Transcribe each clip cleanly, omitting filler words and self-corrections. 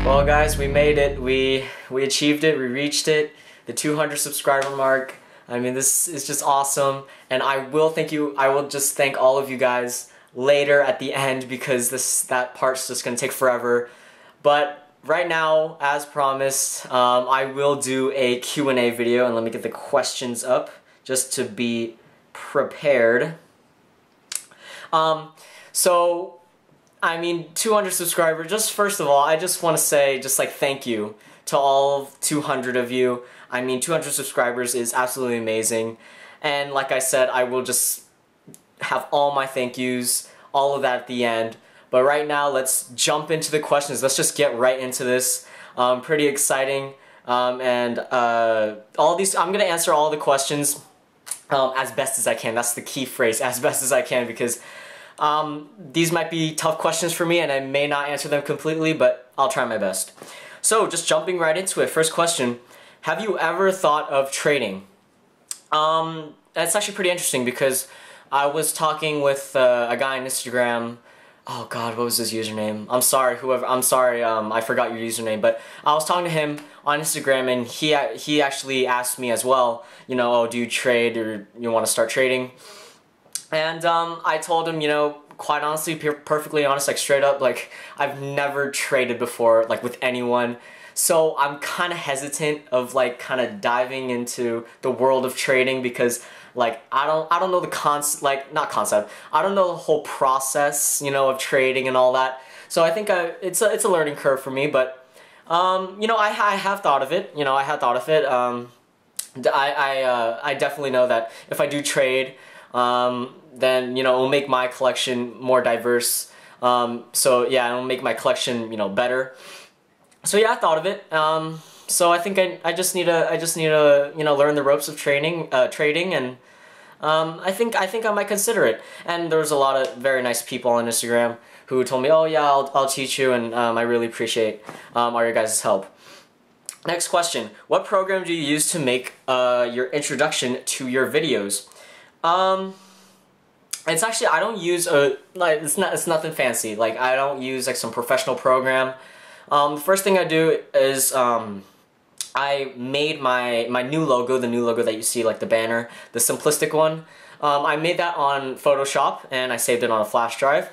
Well guys, we made it. We achieved it. We reached it. The 200 subscriber mark. I mean, this is just awesome, and I will just thank all of you guys later at the end because that part's just gonna take forever. But right now, as promised, I will do a Q&A video, and let me get the questions up just to be prepared. So I mean, 200 subscribers, just first of all, I just want to say just like thank you to all 200 of you. I mean, 200 subscribers is absolutely amazing. And like I said, I will just have all my thank yous, all of that at the end. But right now, let's jump into the questions. Let's just get right into this. Pretty exciting. All these, I'm going to answer all the questions as best as I can. That's the key phrase, as best as I can, because these might be tough questions for me and I may not answer them completely, but I'll try my best. So just jumping right into it, first question, have you ever thought of trading? That's actually pretty interesting because I was talking with a guy on Instagram. Oh god, what was his username? I'm sorry, I forgot your username, but I was talking to him on Instagram and he actually asked me as well, you know, oh, do you trade or you want to start trading? And I told him, you know, quite honestly, perfectly honest, like straight up, like I've never traded before, like with anyone. So I'm kind of hesitant of like kind of diving into the world of trading because like I don't know the I don't know the whole process, you know, of trading and all that. So I think it's a learning curve for me, but you know, I have thought of it. You know, I had thought of it. I definitely know that if I do trade, then, you know, it'll make my collection more diverse. So yeah, it'll make my collection, you know, better. So yeah, I thought of it. So I think I just need to you know, learn the ropes of trading, and I think I might consider it. And there's a lot of very nice people on Instagram who told me, oh yeah, I'll teach you, and I really appreciate all your guys' help. Next question: what program do you use to make your introduction to your videos? It's actually, I don't use it's nothing fancy. Like, I don't use like some professional program. The first thing I do is I made my new logo, the new logo that you see, like the banner, the simplistic one. I made that on Photoshop and I saved it on a flash drive.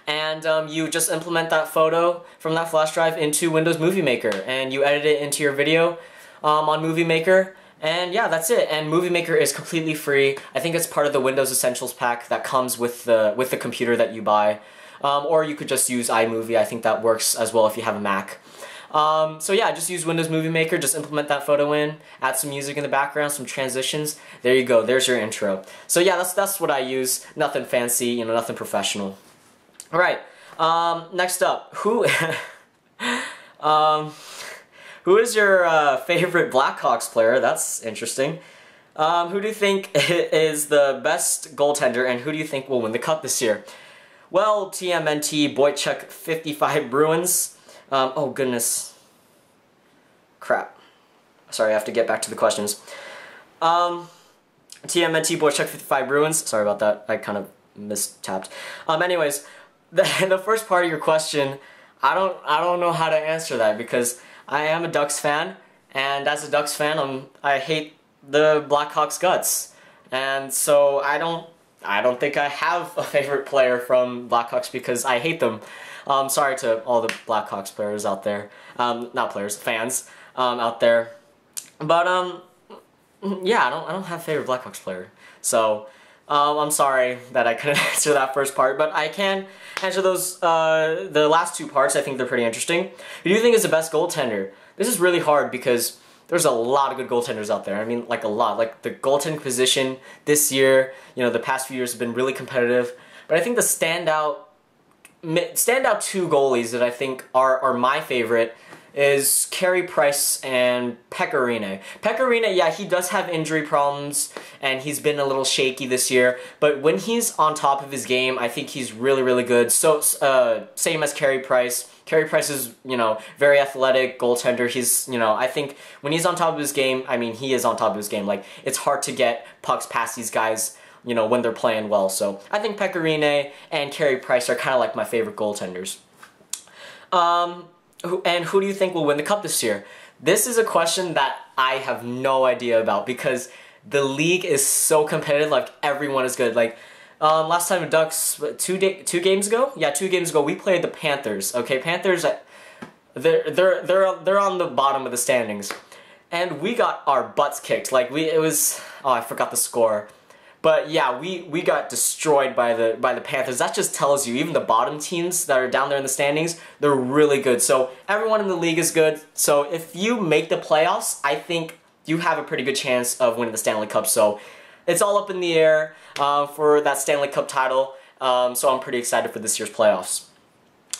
And you just implement that photo from that flash drive into Windows Movie Maker, and you edit it into your video on Movie Maker. And yeah, that's it. And Movie Maker is completely free. I think it's part of the Windows Essentials pack that comes with the computer that you buy. Or you could just use iMovie. I think that works as well if you have a Mac. So yeah, just use Windows Movie Maker, just implement that photo in, add some music in the background, some transitions. There you go, there's your intro. So yeah, that's what I use. Nothing fancy, you know, nothing professional. Alright, next up, who is your favorite Blackhawks player? That's interesting. Who do you think is the best goaltender, and who do you think will win the cup this year? Well, TMNT Boychuk 55 Bruins. Oh goodness. Crap. Sorry, I have to get back to the questions. TMNT Boychuk 55 Bruins. Sorry about that. I kind of mistapped. Anyways, the first part of your question, I don't know how to answer that because I am a Ducks fan, and as a Ducks fan, I hate the Blackhawks guts, and so I don't think I have a favorite player from Blackhawks because I hate them. Sorry to all the Blackhawks players out there, not players, fans out there, but yeah, I don't have a favorite Blackhawks player, so I'm sorry that I couldn't answer that first part, but I can answer those the last two parts. I think they're pretty interesting. Who do you think is the best goaltender? This is really hard because there's a lot of good goaltenders out there. I mean, like a lot. Like the goaltending position this year, you know, the past few years have been really competitive. But I think the standout two goalies that I think are my favorite is Carey Price and Pekka Rinne. Pekka Rinne, yeah, he does have injury problems and he's been a little shaky this year, but when he's on top of his game, I think he's really, really good. So, same as Carey Price. Carey Price is, you know, very athletic goaltender. He's, you know, I think when he's on top of his game, I mean, he is on top of his game. Like, it's hard to get pucks past these guys, you know, when they're playing well. So, I think Pekka Rinne and Carey Price are kind of like my favorite goaltenders. who do you think will win the cup this year? This is a question that I have no idea about because the league is so competitive. Like everyone is good. Like last time the Ducks, two games ago, yeah, 2 games ago, we played the Panthers. Okay, Panthers, they're on the bottom of the standings, and we got our butts kicked. Like it was, oh, I forgot the score. But yeah, we got destroyed by the Panthers. That just tells you, even the bottom teams that are down there in the standings, they're really good. So everyone in the league is good. So if you make the playoffs, I think you have a pretty good chance of winning the Stanley Cup. So it's all up in the air for that Stanley Cup title. So I'm pretty excited for this year's playoffs.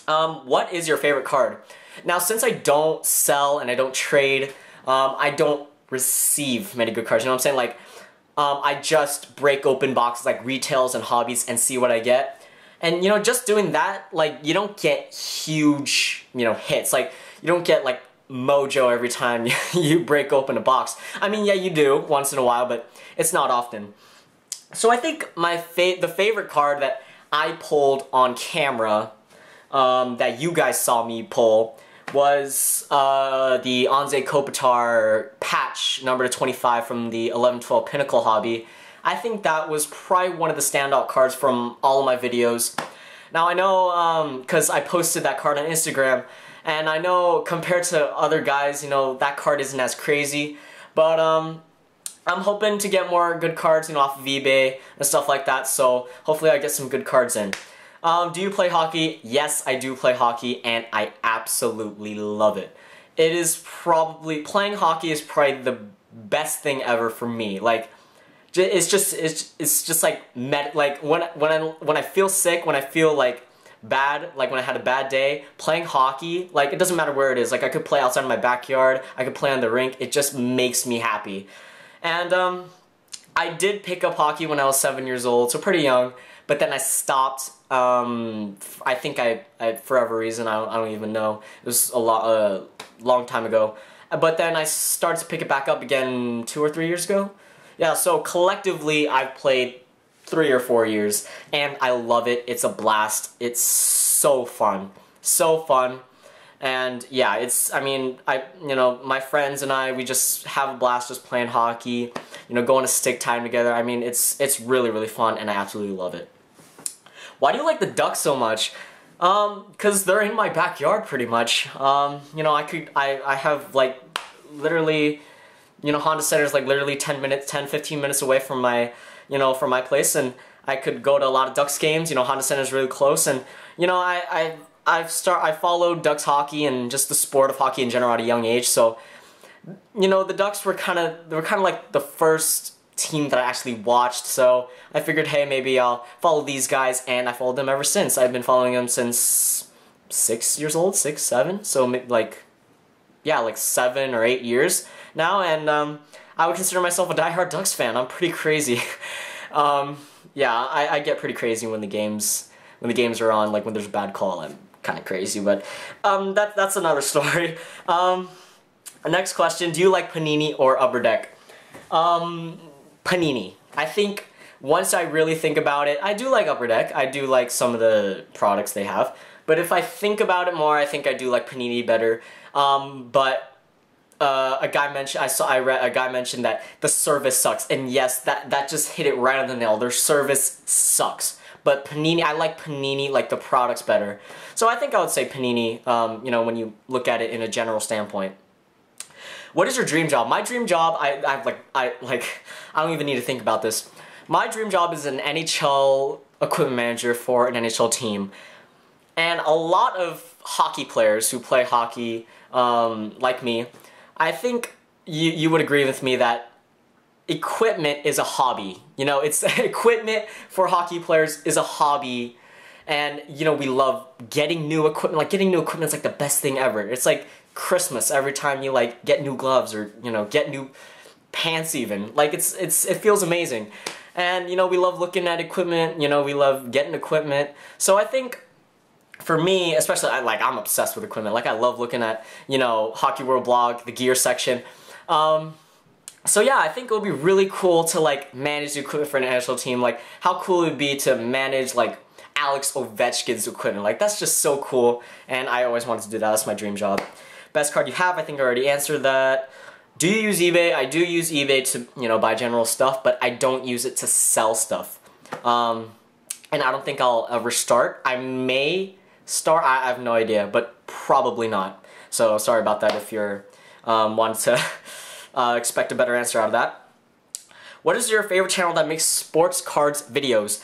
What is your favorite card? Now, since I don't sell and I don't trade, I don't receive many good cards. You know what I'm saying? Like, I just break open boxes like retails and hobbies and see what I get. And, you know, just doing that, like, you don't get huge, you know, hits. Like, you don't get, like, mojo every time you break open a box. I mean, yeah, you do once in a while, but it's not often. So I think the favorite card that I pulled on camera, that you guys saw me pull, was the Anze Kopitar patch number 25 from the 11-12 Pinnacle hobby. I think that was probably one of the standout cards from all of my videos. Now I know, because I posted that card on Instagram, and I know compared to other guys, you know, that card isn't as crazy, but I'm hoping to get more good cards, you know, off of eBay and stuff like that, so hopefully I get some good cards in. Do you play hockey? Yes, I do play hockey, and I absolutely love it. Playing hockey is probably the best thing ever for me. Like, it's just like when I feel sick, when I feel like bad, like when I had a bad day, playing hockey, like it doesn't matter where it is. Like I could play outside of my backyard, I could play on the rink. It just makes me happy. And I did pick up hockey when I was 7 years old, so pretty young. But then I stopped. I think I for whatever reason, I don't even know. It was a long time ago. But then I started to pick it back up again 2 or 3 years ago. Yeah, so collectively I've played 3 or 4 years, and I love it. It's a blast. It's so fun. So fun. And yeah, I mean, you know, my friends and I, we just have a blast just playing hockey, you know, going to stick time together. I mean, it's really, really fun, and I absolutely love it. Why do you like the Ducks so much? Because they're in my backyard pretty much. You know, I have like literally, you know, Honda Center's like literally 10, 15 minutes away from my, you know, from my place, and I could go to a lot of Ducks games. You know, Honda Center's really close, and you know, I followed Ducks hockey and just the sport of hockey in general at a young age. So, you know, the Ducks were kind of like the first team that I actually watched. So I figured, hey, maybe I'll follow these guys, and I followed them ever since. I've been following them since 6 years old, 6, 7. So like, yeah, like 7 or 8 years now, and I would consider myself a diehard Ducks fan. I'm pretty crazy. Yeah, I get pretty crazy when the games are on. Like when there's a bad call, I'm kind of crazy. But that's another story. Next question: do you like Panini or Upper Deck? Panini. I think once I really think about it, I do like Upper Deck. I do like some of the products they have. But if I think about it more, I think I do like Panini better. But a guy mentioned, I read a guy mentioned that the service sucks, and yes, that just hit it right on the nail. Their service sucks. But Panini, I like Panini, like the products better. So I think I would say Panini. You know, when you look at it in a general standpoint. What is your dream job? My dream job, I don't even need to think about this. My dream job is an NHL equipment manager for an NHL team. And a lot of hockey players who play hockey, like me, I think you would agree with me that equipment is a hobby. You know, it's equipment for hockey players is a hobby. And, you know, we love getting new equipment. Like, getting new equipment is like the best thing ever. It's like Christmas every time you like get new gloves or, you know, get new pants even. Like it feels amazing. And, you know, we love looking at equipment, you know, we love getting equipment. So I think for me, especially, I'm obsessed with equipment. Like, I love looking at, you know, Hockey World blog, the gear section. So yeah, I think it would be really cool to like manage the equipment for an NHL team. Like, how cool it would be to manage like Alex Ovechkin's equipment. Like, that's just so cool, and I always wanted to do that. That's my dream job. Best card you have, I think I already answered that. Do you use eBay? I do use eBay to, you know, buy general stuff, but I don't use it to sell stuff. And I don't think I'll ever start. I may start, I have no idea, but probably not. So sorry about that if you're wanting to expect a better answer out of that. What is your favorite channel that makes sports cards videos?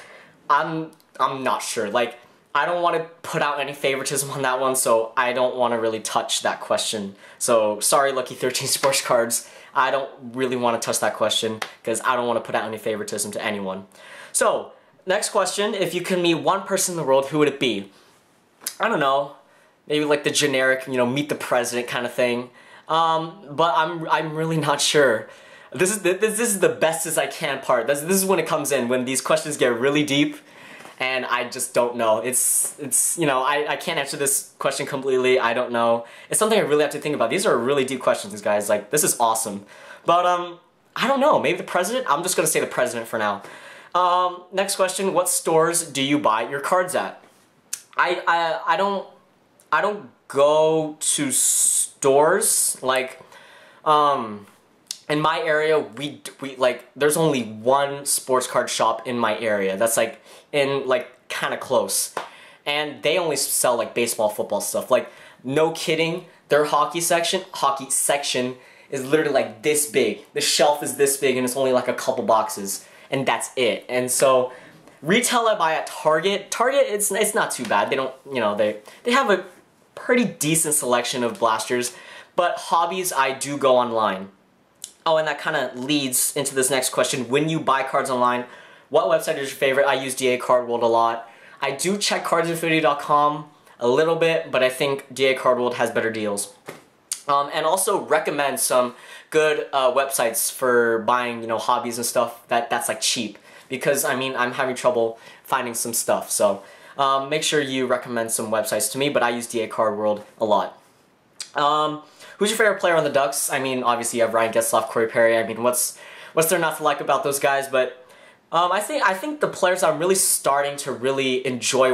I'm not sure. Like, I don't want to put out any favoritism on that one, so I don't want to really touch that question. So sorry, Lucky 13 Sports Cards. I don't really want to touch that question because I don't want to put out any favoritism to anyone. So, next question, if you could meet one person in the world, who would it be? I don't know, maybe like the generic, you know, meet the president kind of thing. But I'm really not sure. This is the best as I can part. This is when it comes in, when these questions get really deep, and I just don't know. It's you know, I can't answer this question completely. I don't know. It's something I really have to think about. These are really deep questions, guys. Like, this is awesome. But I don't know. Maybe the president? I'm just gonna say the president for now. Next question, what stores do you buy your cards at? I don't go to stores. Like, in my area, we like, there's only one sports card shop in my area that's like in like kind of close, and they only sell like baseball, football stuff. Like, no kidding, their hockey section is literally like this big. The shelf is this big, and it's only like a couple boxes, and that's it. And so retail I buy at Target. Target, it's not too bad. They don't, you know, they have a pretty decent selection of blasters, but hobbies I do go online. Oh, and that kind of leads into this next question. When you buy cards online, what website is your favorite? I use DA Card World a lot. I do check cardsinfinity.com a little bit, but I think DA Card World has better deals. And also recommend some good websites for buying, you know, hobbies and stuff that's like cheap. Because, I mean, I'm having trouble finding some stuff. So make sure you recommend some websites to me, but I use DA Card World a lot. Who's your favorite player on the Ducks? I mean, obviously you have Ryan Getzlaf, Corey Perry. I mean, what's there not to like about those guys? But I think the players I'm really starting to really enjoy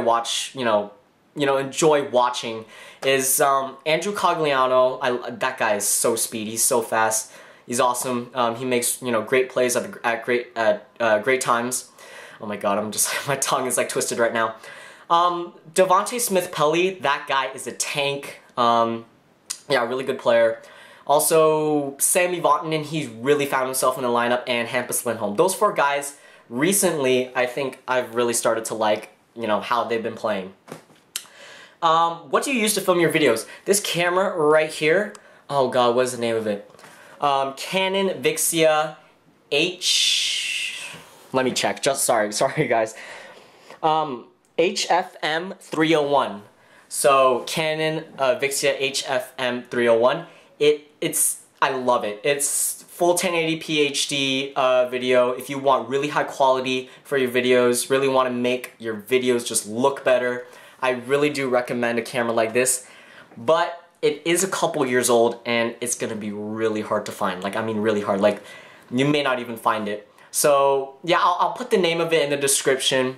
enjoy watching is Andrew Cogliano. That guy is so speedy. He's so fast. He's awesome. He makes, you know, great plays at great times. Oh my God, my tongue is like twisted right now. Devontae Smith-Pelly, that guy is a tank. Yeah, really good player. Also, Sammy Vatanen, he's really found himself in the lineup, and Hampus Lindholm. Those four guys, recently, I think I've really started to like, you know, how they've been playing. What do you use to film your videos? This camera right here, oh God, what is the name of it? Canon Vixia let me check, sorry guys. HFM 301. So Canon Vixia HFM 301. I love it. It's full 1080p HD video. If you want really high quality for your videos, really want to make your videos just look better, I really do recommend a camera like this. But it is a couple years old, and it's gonna be really hard to find. Like, I mean really hard. Like, you may not even find it. So yeah, I'll put the name of it in the description,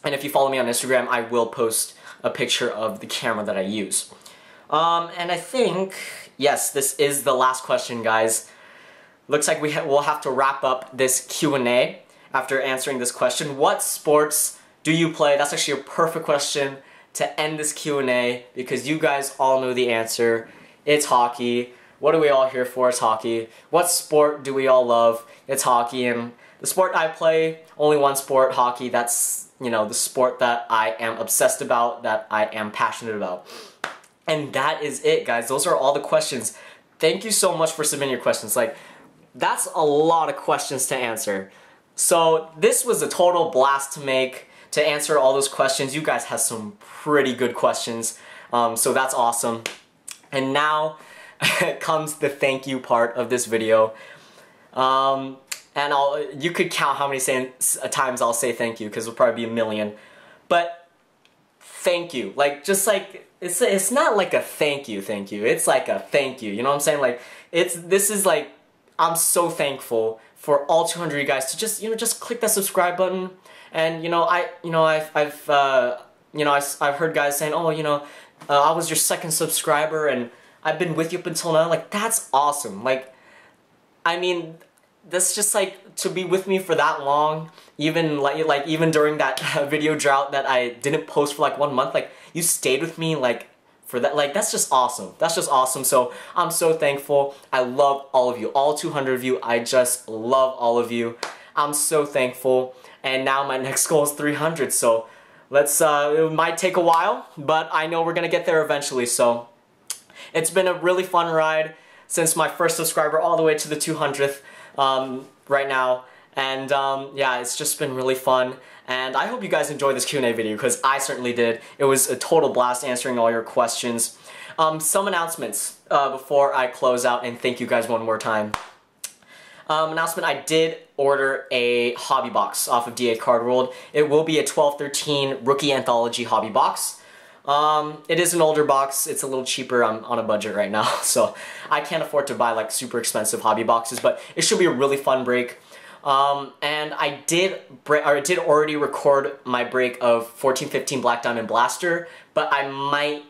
and if you follow me on Instagram, I will post a picture of the camera that I use. And I think, yes, this is the last question, guys. Looks like we'll have to wrap up this Q&A after answering this question. What sports do you play? That's actually a perfect question to end this Q&A, because you guys all know the answer. It's hockey. What are we all here for? It's hockey. What sport do we all love? It's hockey. And the sport I play, only one sport, hockey. That's, you know, the sport that I am obsessed about, that I am passionate about. And that is it, guys. Those are all the questions. Thank you so much for submitting your questions. Like, that's a lot of questions to answer. So this was a total blast to make, to answer all those questions. You guys have some pretty good questions, so that's awesome. And now comes the thank you part of this video. And you could count how many times I'll say thank you, because it'll probably be a million. But thank you, like, just like, it's not like a thank you, it's like a thank you, you know what I'm saying? Like, this is like, I'm so thankful for all 200 of you guys to just, you know, just click that subscribe button And I've heard guys saying, oh, I was your second subscriber and I've been with you up until now. Like, that's awesome. Like, I mean, that's just like to be with me for that long, even even during that video drought that I didn't post for like 1 month. Like, you stayed with me like for that. Like, that's just awesome. That's just awesome. So I'm so thankful. I love all of you, all 200 of you. I just love all of you. I'm so thankful. And now my next goal is 300. So let's. It might take a while, but I know we're gonna get there eventually. So it's been a really fun ride since my first subscriber all the way to the 200th right now. And yeah, it's just been really fun. And I hope you guys enjoyed this Q&A video, because I certainly did. It was a total blast answering all your questions. Some announcements before I close out, and thank you guys one more time. Announcement, I did order a hobby box off of D8 Card World. It will be a 12-13 Rookie Anthology hobby box. It is an older box. It's a little cheaper. I'm on a budget right now, so I can't afford to buy like super expensive hobby boxes, but it should be a really fun break. And I did already record my break of 14-15 Black Diamond Blaster, but I might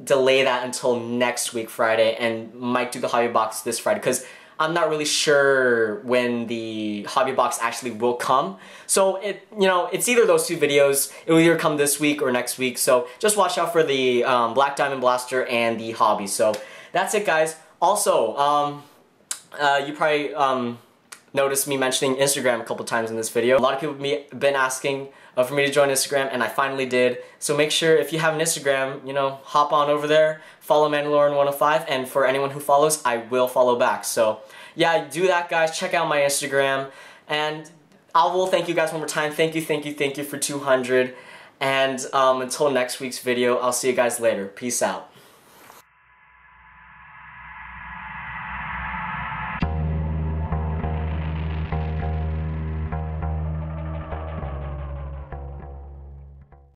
delay that until next week Friday and might do the hobby box this Friday, because I'm not really sure when the hobby box actually will come. So it's either those two videos. It will either come this week or next week. So just watch out for the Black Diamond Blaster and the hobby. So that's it, guys. Also, you probably noticed me mentioning Instagram a couple times in this video. A lot of people have been asking for me to join Instagram, and I finally did. So make sure, if you have an Instagram, hop on over there, follow Mandalorian105, and for anyone who follows, I will follow back. So yeah, do that, guys. Check out my Instagram, and I will thank you guys one more time. Thank you for 200, and until next week's video, I'll see you guys later. Peace out.